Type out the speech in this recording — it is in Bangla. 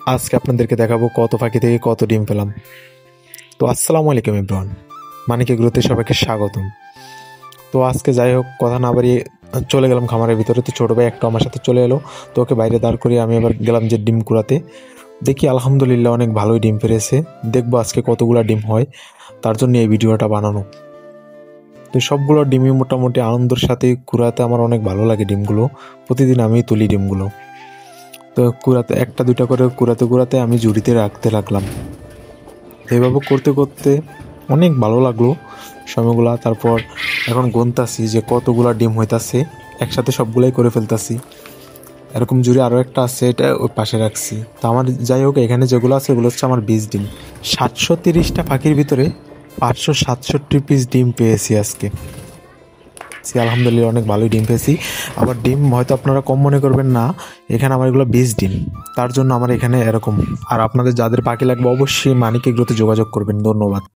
আজকে আপনাদেরকে দেখাবো কত পাখি থেকে কত ডিম পেলাম। তো আসসালামু আলাইকুম এভরিওয়ান, মানিক এগ্রোতে সবাইকে স্বাগতম। তো আজকে যাই হোক, কথা না বাড়িয়ে চলে গেলাম খামারের ভিতরে। তো ছোটো ভাই একটা আমার সাথে চলে এলো, তো ওকে বাইরে দাঁড় করিয়ে আমি এবার গেলাম যে ডিম কুড়াতে। দেখি আলহামদুলিল্লাহ অনেক ভালোই ডিম পেরেছে। দেখবো আজকে কতগুলো ডিম হয়, তার জন্য এই ভিডিওটা বানানো। তো সবগুলো ডিমই মোটামুটি আনন্দের সাথে কুড়াতে আমার অনেক ভালো লাগে। ডিমগুলো প্রতিদিন আমি তুলি ডিমগুলো। তো কুড়াতে একটা দুইটা করে কুড়াতে আমি ঝুড়িতে রাখতে লাগলাম। এইভাবে করতে করতে অনেক ভালো লাগলো সময়গুলা। তারপর এখন গুনতাছি যে কতগুলা ডিম হইতাছে, একসাথে সবগুলাই করে ফেলতাছি। এরকম জুড়ে আরও একটা আছে, এটা ওই পাশে রাখছি। তো আমার যাই হোক, এখানে যেগুলো আছে এগুলো হচ্ছে আমার 20 ডিম। 730টা পাখির ভিতরে 567 পিস ডিম পেয়েছি আজকে। আলহামদুলিল্লাহ অনেক ভালোই ডিম পেয়েছি। আবার ডিম হয়তো আপনারা কম মনে করবেন না, এখানে আমার এগুলো 20 ডিম, তার জন্য আমার এখানে এরকম। আর আপনাদের যাদের পাখি লাগবে অবশ্যই মানিক এগ্রোতে যোগাযোগ করবেন। ধন্যবাদ।